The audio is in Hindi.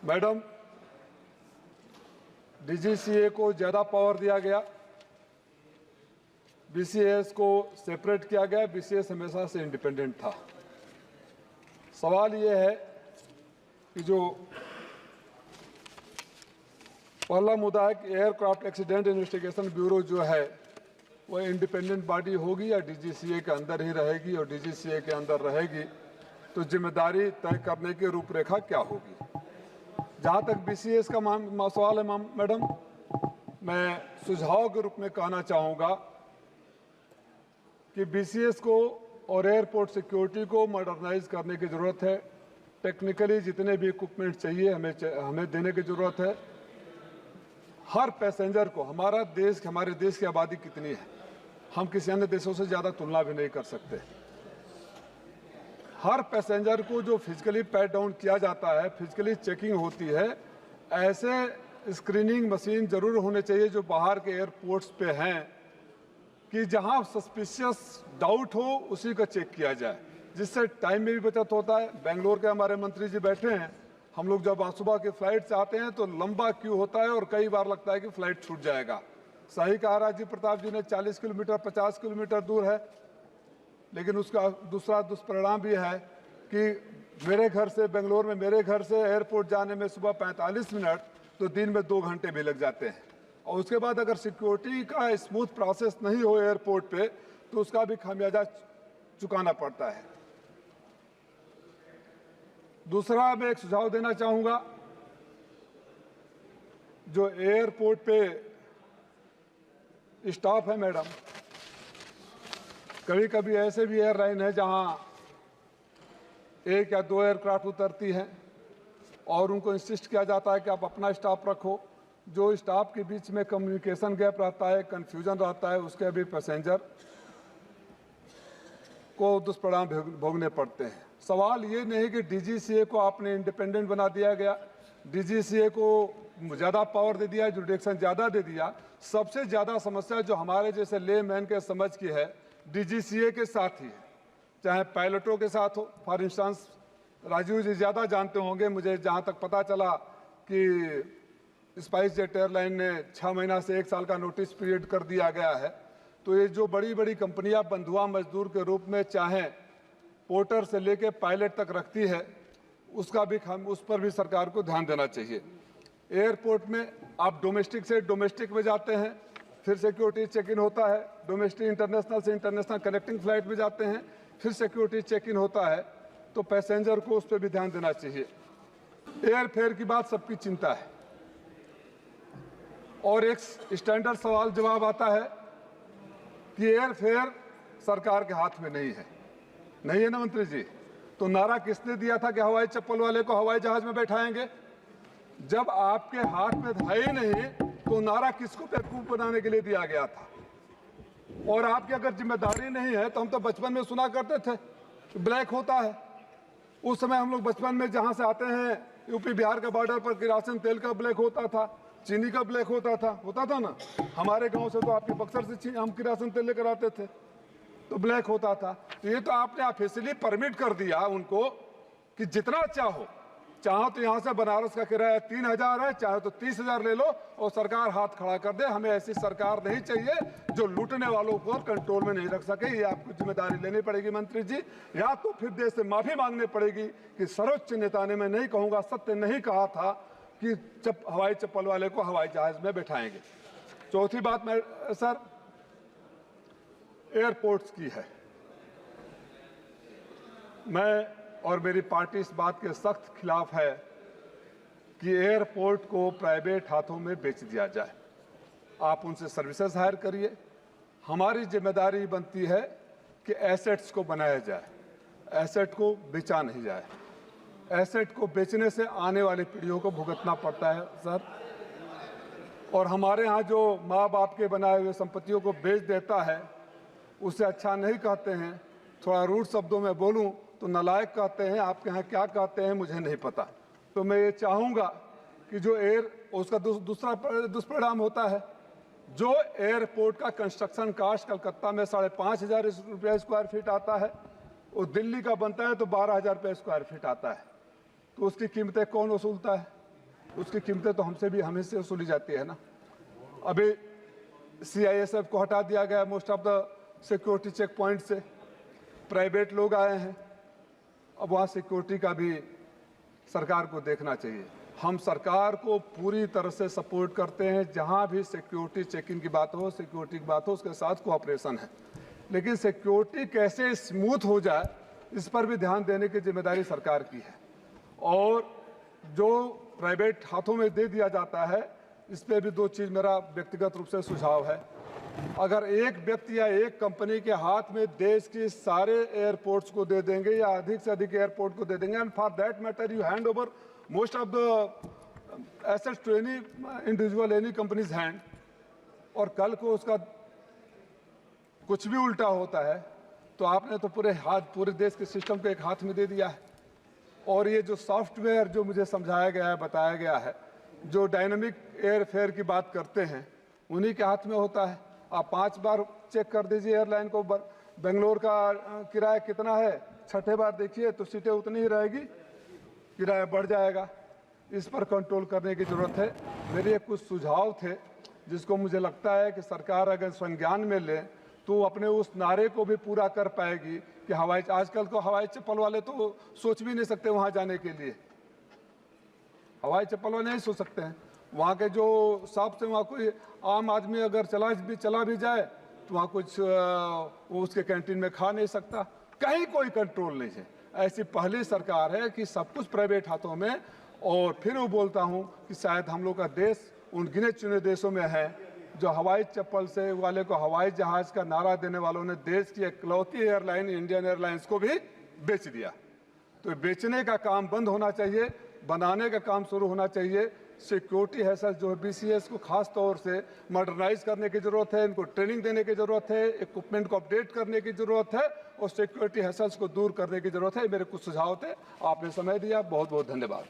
मैडम, डीजीसीए को ज़्यादा पावर दिया गया, बीसीएस को सेपरेट किया गया। बीसीएस हमेशा से इंडिपेंडेंट था। सवाल ये है कि जो पहला मुद्दा है कि एयरक्राफ्ट एक्सीडेंट इन्वेस्टिगेशन ब्यूरो जो है वो इंडिपेंडेंट बॉडी होगी या डीजीसीए के अंदर ही रहेगी, और डीजीसीए के अंदर रहेगी तो जिम्मेदारी तय करने की रूपरेखा क्या होगी। जहाँ तक बीसीएस का सवाल है मैडम, मैं सुझाव के रूप में कहना चाहूँगा कि बीसीएस को और एयरपोर्ट सिक्योरिटी को मॉडर्नाइज करने की ज़रूरत है। टेक्निकली जितने भी इक्विपमेंट चाहिए हमें देने की ज़रूरत है। हर पैसेंजर को, हमारे देश की आबादी कितनी है, हम किसी अन्य देशों से ज़्यादा तुलना भी नहीं कर सकते। हर पैसेंजर को जो फिजिकली पैट डाउन किया जाता है, फिजिकली चेकिंग होती है, ऐसे स्क्रीनिंग मशीन जरूर होने चाहिए जो बाहर के एयरपोर्ट्स पे हैं कि जहां सस्पिशियस डाउट हो उसी का चेक किया जाए, जिससे टाइम में भी बचत होता है। बेंगलोर के हमारे मंत्री जी बैठे हैं, हम लोग जब सुबह के फ्लाइट से आते हैं तो लंबा क्यू होता है और कई बार लगता है कि फ्लाइट छूट जाएगा। सही कहा राजीव प्रताप जी ने, 40 किलोमीटर 50 किलोमीटर दूर है, लेकिन उसका दूसरा दुष्परिणाम भी है कि मेरे घर से बेंगलोर में मेरे घर से एयरपोर्ट जाने में सुबह 45 मिनट तो दिन में 2 घंटे भी लग जाते हैं। और उसके बाद अगर सिक्योरिटी का स्मूथ प्रोसेस नहीं हो एयरपोर्ट पे तो उसका भी खामियाजा चुकाना पड़ता है। दूसरा मैं एक सुझाव देना चाहूँगा, जो एयरपोर्ट पे स्टाफ है मैडम, कभी कभी ऐसे भी एयरलाइन है जहां 1 या 2 एयरक्राफ्ट उतरती हैं और उनको इंसिस्ट किया जाता है कि आप अपना स्टाफ रखो। जो स्टाफ के बीच में कम्युनिकेशन गैप रहता है, कन्फ्यूजन रहता है, उसके भी पैसेंजर को दुष्परिणाम भोगने पड़ते हैं। सवाल ये नहीं कि डीजीसीए को आपने इंडिपेंडेंट बना दिया गया, डीजीसीए को ज़्यादा पावर दे दिया, जुडिक्शन ज़्यादा दे दिया। सबसे ज़्यादा समस्या जो हमारे जैसे ले मैन के समझ की है, डीजीसीए के साथ ही है, चाहे पायलटों के साथ हो। फॉर इंस्टेंस राजीव जी ज़्यादा जानते होंगे, मुझे जहाँ तक पता चला कि स्पाइस जेट एयरलाइन ने 6 महीना से 1 साल का नोटिस पीरियड कर दिया गया है। तो ये जो बड़ी बड़ी कंपनियां बंधुआ मजदूर के रूप में चाहे पोर्टर से लेके पायलट तक रखती है, उस पर भी सरकार को ध्यान देना चाहिए। एयरपोर्ट में आप डोमेस्टिक से डोमेस्टिक में जाते हैं, फिर सिक्योरिटी चेक इन होता है, डोमेस्टिक इंटरनेशनल से इंटरनेशनल कनेक्टिंग फ्लाइट में जाते हैं, फिर सिक्योरिटी चेक इन होता है, तो पैसेंजर को उस पर भी ध्यान देना चाहिए। एयर फेयर की बात सबकी चिंता है, और एक स्टैंडर्ड सवाल जवाब आता है कि एयर फेयर सरकार के हाथ में नहीं है ना मंत्री जी। तो नारा किसने दिया था कि हवाई चप्पल वाले को हवाई जहाज में बैठाएंगे? जब आपके हाथ में है ही नहीं तो नारा किसको बेवकूफ बनाने के लिए दिया गया था? और आपकी अगर जिम्मेदारी नहीं है तो हम तो बचपन में सुना करते थे ब्लैक होता है। उस समय हम लोग बचपन में जहां से आते हैं यूपी बिहार के बॉर्डर पर किरासन तेल का ब्लैक होता था, चीनी का ब्लैक होता था ना। हमारे गांव से तो आपके बक्सर से हम किरासन तेल लेकर आते थे तो ब्लैक होता था। तो ये तो आपने ऑफिशियली परमिट कर दिया उनको कि जितना चाहो तो यहाँ से बनारस का किराया 3000 है, चाहे तो 30,000 ले लो, और सरकार हाथ खड़ा कर दे। हमें ऐसी सरकार नहीं चाहिए जो लूटने वालों को कंट्रोल में नहीं रख सके। ये आपको जिम्मेदारी लेनी पड़ेगी मंत्री जी, या तो फिर देश से माफी मांगनी पड़ेगी कि सर्वोच्च नेता ने, मैं नहीं कहूँगा सत्य नहीं कहा था कि हवाई चप्पल वाले को हवाई जहाज में बैठाएंगे। चौथी बात मैं सर एयरपोर्ट्स की है। मैं और मेरी पार्टी इस बात के सख्त खिलाफ है कि एयरपोर्ट को प्राइवेट हाथों में बेच दिया जाए। आप उनसे सर्विसेज हायर करिए। हमारी जिम्मेदारी बनती है कि एसेट्स को बनाया जाए, एसेट को बेचा नहीं जाए। एसेट को बेचने से आने वाली पीढ़ियों को भुगतना पड़ता है सर। और हमारे यहाँ जो माँ बाप के बनाए हुए संपत्तियों को बेच देता है उसे अच्छा नहीं कहते हैं। थोड़ा रूड शब्दों में बोलूं तो नालायक कहते हैं, आपके यहाँ क्या कहते हैं मुझे नहीं पता। तो मैं ये चाहूँगा कि जो उसका दूसरा दुष्परिणाम होता है, जो एयरपोर्ट का कंस्ट्रक्शन कास्ट कलकत्ता में 5,500 रुपये स्क्वायर फीट आता है, वो दिल्ली का बनता है तो 12,000 रुपये स्क्वायर फीट आता है। तो उसकी कीमतें कौन वसूलता है? उसकी कीमतें तो हमसे भी हमें से वसूली जाती है ना। अभी CISF को हटा दिया गया most of the security check point से, प्राइवेट लोग आए हैं, अब वहाँ सिक्योरिटी का भी सरकार को देखना चाहिए। हम सरकार को पूरी तरह से सपोर्ट करते हैं, जहाँ भी सिक्योरिटी चेकिंग की बात हो, सिक्योरिटी की बात हो, उसके साथ कोऑपरेशन है, लेकिन सिक्योरिटी कैसे स्मूथ हो जाए इस पर भी ध्यान देने की जिम्मेदारी सरकार की है। और जो प्राइवेट हाथों में दे दिया जाता है, इस पर भी दो चीज़ मेरा व्यक्तिगत रूप से सुझाव है। अगर एक व्यक्ति या एक कंपनी के हाथ में देश के सारे एयरपोर्ट्स को दे देंगे या अधिक से अधिक एयरपोर्ट को दे देंगे, and for that matter you hand over most of the assets to any individual, any companies hand, और कल को उसका कुछ भी उल्टा होता है तो आपने तो पूरे देश के सिस्टम को एक हाथ में दे दिया है। और ये जो सॉफ्टवेयर जो मुझे समझाया गया है, बताया गया है, जो डायनामिक एयरफेयर की बात करते हैं, उन्हीं के हाथ में होता है। आप 5 बार चेक कर दीजिए एयरलाइन को, बेंगलोर का किराया कितना है, छठे बार देखिए तो सीटें उतनी ही रहेगी, किराया बढ़ जाएगा। इस पर कंट्रोल करने की ज़रूरत है। मेरे कुछ सुझाव थे जिसको मुझे लगता है कि सरकार अगर संज्ञान में ले तो अपने उस नारे को भी पूरा कर पाएगी कि आजकल तो हवाई चप्पल वाले तो सोच भी नहीं सकते वहाँ जाने के लिए, हवाई चप्पल वाले नहीं सोच सकते हैं। वहाँ के जो साफ से वहाँ कोई आम आदमी अगर चला भी जाए तो वहाँ कुछ वो उसके कैंटीन में खा नहीं सकता, कहीं कोई कंट्रोल नहीं है। ऐसी पहली सरकार है कि सब कुछ प्राइवेट हाथों में। और फिर वो बोलता हूँ कि शायद हम लोग का देश उन गिने चुने देशों में है जो हवाई चप्पल से वाले को हवाई जहाज का नारा देने वालों ने देश की इकलौती एयरलाइन इंडियन एयरलाइंस को भी बेच दिया। तो बेचने का काम बंद होना चाहिए, बनाने का काम शुरू होना चाहिए। सिक्योरिटी है सर, जो BCS को खास तौर से मॉडर्नाइज करने की ज़रूरत है, इनको ट्रेनिंग देने की ज़रूरत है, इक्विपमेंट को अपडेट करने की ज़रूरत है और सिक्योरिटी हैसल्स को दूर करने की ज़रूरत है। मेरे कुछ सुझाव थे, आपने समय दिया, बहुत बहुत धन्यवाद।